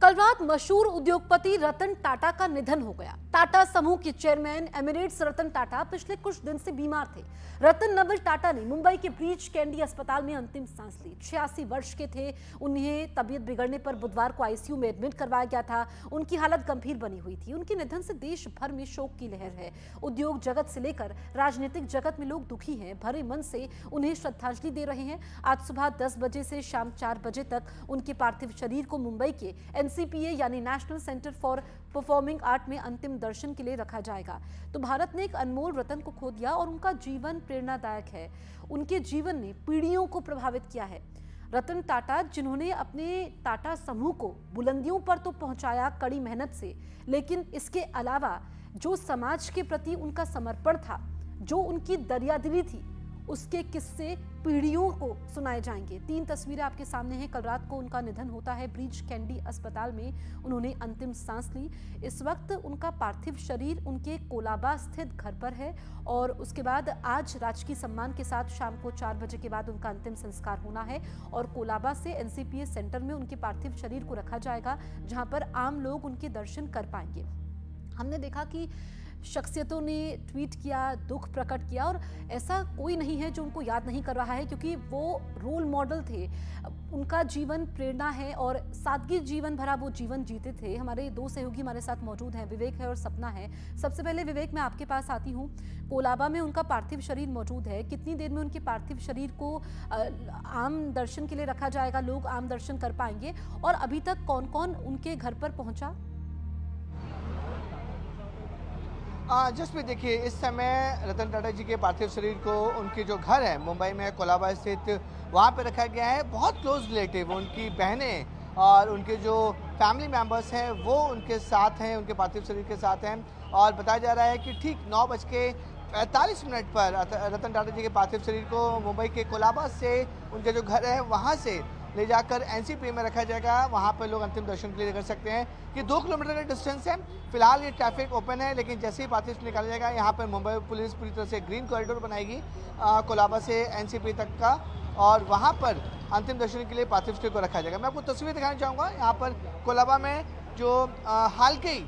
कल रात मशहूर उद्योगपति रतन टाटा का निधन हो गया। टाटा समूह के चेयरमैन एमिरेट्स रतन टाटा पिछले कुछ दिन से बीमार थे। रतन नवल टाटा ने मुंबई के ब्रीच कैंडी अस्पताल में अंतिम सांस ली। 86 वर्ष के थे। उन्हें तबीयत बिगड़ने पर बुधवार को आईसीयू में एडमिट करवाया गया था। उनकी हालत गंभीर बनी हुई थी। उनके निधन से देश भर में शोक की लहर है। उद्योग जगत से लेकर राजनीतिक जगत में लोग दुखी हैं, भरे मन से उन्हें श्रद्धांजलि दे रहे हैं। आज सुबह 10 बजे से शाम 4 बजे तक उनके पार्थिव शरीर को मुंबई के एनसीपीए यानी national centre for performing art में अंतिम दर्शन के लिए रखा जाएगा। तो भारत ने एक अनमोल रतन को खो दिया और उनका जीवन प्रेरणादायक है। उनके जीवन ने पीढ़ियों को प्रभावित किया है। रतन टाटा, जिन्होंने अपने टाटा समूह को बुलंदियों पर तो पहुंचाया कड़ी मेहनत से, लेकिन इसके अलावा जो समाज के प्रति उनका समर्पण था, जो उनकी दरियादिली थी, उसके किस्से पीढ़ियों को सुनाए जाएंगे। 3 तस्वीरें आपके सामने हैं। कल रात को उनका निधन होता है। ब्रीच कैंडी अस्पताल में उन्होंने अंतिम सांस ली। इस वक्त उनका पार्थिव शरीर उनके कोलाबा स्थित घर पर है और उसके बाद आज राजकीय सम्मान के साथ शाम को 4 बजे के बाद उनका अंतिम संस्कार होना है और कोलाबा से एनसीपीए सेंटर में उनके पार्थिव शरीर को रखा जाएगा, जहां पर आम लोग उनके दर्शन कर पाएंगे। हमने देखा कि शख्सियतों ने ट्वीट किया, दुख प्रकट किया और ऐसा कोई नहीं है जो उनको याद नहीं कर रहा है, क्योंकि वो रोल मॉडल थे। उनका जीवन प्रेरणा है और सादगी जीवन भरा वो जीवन जीते थे। हमारे 2 सहयोगी हमारे साथ मौजूद हैं, विवेक है और सपना है। सबसे पहले विवेक, मैं आपके पास आती हूँ। कोलाबा में उनका पार्थिव शरीर मौजूद है। कितनी देर में उनके पार्थिव शरीर को आम दर्शन के लिए रखा जाएगा, लोग आम दर्शन कर पाएंगे और अभी तक कौन कौन उनके घर पर पहुंचा? जसप्रीत, देखिए, इस समय रतन टाटा जी के पार्थिव शरीर को उनके जो घर है मुंबई में कोलाबा स्थित, वहाँ पे रखा गया है। बहुत क्लोज रिलेटिव, उनकी बहनें और उनके जो फैमिली मेंबर्स हैं वो उनके साथ हैं, उनके पार्थिव शरीर के साथ हैं। और बताया जा रहा है कि ठीक 9:45 पर रतन टाटा जी के पार्थिव शरीर को मुंबई के कोलाबा से उनके जो घर है वहाँ से ले जाकर एनसीपीए में रखा जाएगा। वहाँ पर लोग अंतिम दर्शन के लिए कर सकते हैं। ये 2 किलोमीटर का डिस्टेंस है। फिलहाल ये ट्रैफिक ओपन है, लेकिन जैसे ही पार्थिव निकाला जाएगा, यहाँ पर मुंबई पुलिस पूरी तरह से ग्रीन कॉरिडोर बनाएगी कोलाबा से एनसीपीए तक का, और वहाँ पर अंतिम दर्शन के लिए पार्थिव शरीर को रखा जाएगा। मैं आपको तस्वीर दिखाना चाहूँगा। यहाँ पर कोलाबा में जो हाल की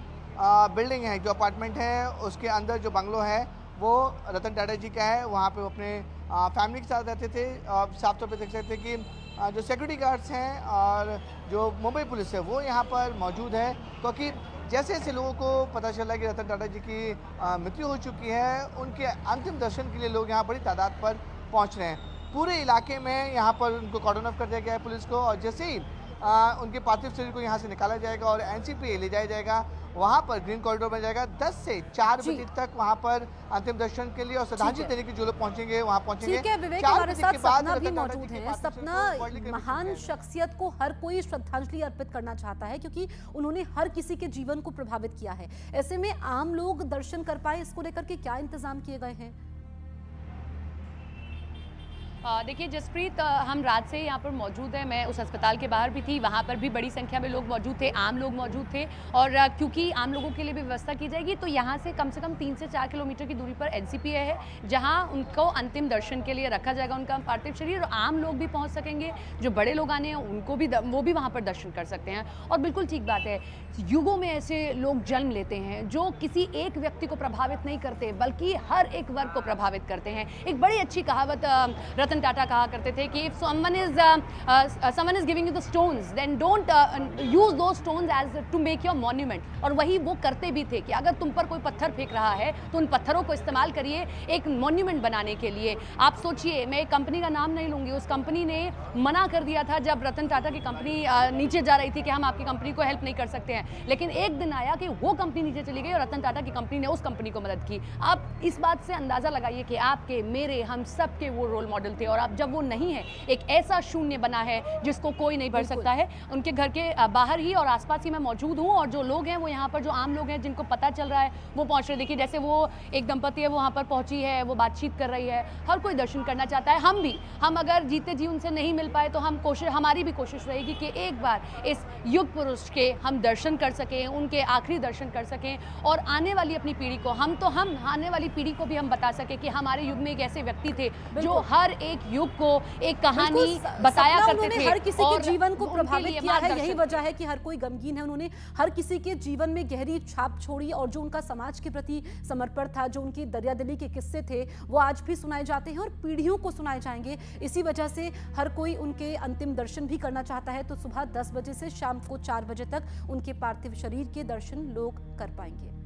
बिल्डिंग है, जो अपार्टमेंट है, उसके अंदर जो बंगलो है वो रतन टाटा जी का है। वहाँ पे वो अपने फैमिली के साथ रहते थे। साफ तौर पे देख सकते हैं कि जो सिक्योरिटी गार्ड्स हैं और जो मुंबई पुलिस है वो यहाँ पर मौजूद है, क्योंकि जैसे जैसे लोगों को पता चला कि रतन टाटा जी की मृत्यु हो चुकी है, उनके अंतिम दर्शन के लिए लोग यहाँ बड़ी तादाद पर पहुँच रहे हैं। पूरे इलाके में यहाँ पर उनको कॉर्डन ऑफ कर दिया गया है पुलिस को, और जैसे ही उनके पार्थिव शरीर को यहाँ से निकाला जाएगा और एनसीपीए ले जाया जाएगा, वहाँ पर ग्रीन कॉरिडोर में जाएगा। 10 से 4 बजे तक वहाँ पर अंतिम दर्शन के लिए और श्रद्धांजलि देने के जो लोग पहुँचेंगे वहाँ पहुँचेंगे। ठीक है विवेक, हमारे साथ सपना भी मौजूद है। सपना, महान शख्सियत को हर कोई श्रद्धांजलि अर्पित करना चाहता है, क्योंकि उन्होंने हर किसी के जीवन को प्रभावित किया है। ऐसे में आम लोग दर्शन कर पाए, इसको लेकर के क्या इंतजाम किए गए हैं? देखिए जसप्रीत, हम रात से यहाँ पर मौजूद हैं। मैं उस अस्पताल के बाहर भी थी, वहाँ पर भी बड़ी संख्या में लोग मौजूद थे, आम लोग मौजूद थे। और क्योंकि आम लोगों के लिए भी व्यवस्था की जाएगी, तो यहाँ से कम 3 से 4 किलोमीटर की दूरी पर एनसीपीए है, जहाँ उनको अंतिम दर्शन के लिए रखा जाएगा उनका पार्थिव शरीर। और आम लोग भी पहुँच सकेंगे, जो बड़े लोग आने हैं उनको भी, वो भी वहाँ पर दर्शन कर सकते हैं। और बिल्कुल ठीक बात है, युगों में ऐसे लोग जन्म लेते हैं जो किसी एक व्यक्ति को प्रभावित नहीं करते, बल्कि हर एक वर्ग को प्रभावित करते हैं। एक बड़ी अच्छी कहावत रतन टाटा कहा करते थे कि if someone is giving you the stones, then don't use those stones as to make your monument। और वही वो करते भी थे कि अगर तुम पर कोई पत्थर फेंक रहा है तो उन पत्थरों को इस्तेमाल करिए एक मॉन्यूमेंट बनाने के लिए। आप सोचिए, मैं एक कंपनी का नाम नहीं लूंगी, उस कंपनी ने मना कर दिया था जब रतन टाटा की कंपनी नीचे जा रही थी कि हम आपकी कंपनी को हेल्प नहीं कर सकते हैं, लेकिन एक दिन आया कि वो कंपनी नीचे चली गई और रतन टाटा की कंपनी ने उस कंपनी को मदद की। आप इस बात से अंदाजा लगाइए कि आपके, मेरे, हम सब के वो रोल मॉडल थे। और आप जब वो नहीं है, एक ऐसा शून्य बना है जिसको कोई नहीं भर सकता है। उनके घर के बाहर ही और आसपास ही मैं मौजूद हूँ, और जो लोग हैं वो यहाँ पर, जो आम लोग हैं जिनको पता चल रहा है वो पहुँच रहे। देखिए जैसे वो एक दंपति है वो वहाँ पर पहुँची है, वो बातचीत कर रही है। हर कोई दर्शन करना चाहता है। हम अगर जीते जी उनसे नहीं मिल पाए तो हमारी भी कोशिश रहेगी कि एक बार इस युग पुरुष के हम दर्शन कर सकें, उनके आखिरी दर्शन कर सकें, और आने वाली अपनी पीढ़ी को, हम आने वाली पीढ़ी को भी हम बता सकें कि हमारे युग में एक ऐसे व्यक्ति थे जो हर एक युग को, एक कहानी बताया करते थे। हर किसी के जीवन को उनके प्रभावित लिए किया है, यही मार्गदर्शन वजह है कि हर कोई गमगीन है। उन्होंने हर किसी के जीवन में गहरी छाप छोड़ी और जो उनका समाज के प्रति समर्पण था, जो उनकी दरियादिली के किस्से थे, वो आज भी सुनाए जाते हैं और पीढ़ियों को सुनाए जाएंगे। इसी वजह से हर कोई उनके अंतिम दर्शन भी करना चाहता है। तो सुबह 10 बजे से शाम को 4 बजे तक उनके पार्थिव शरीर के दर्शन लोग कर पाएंगे।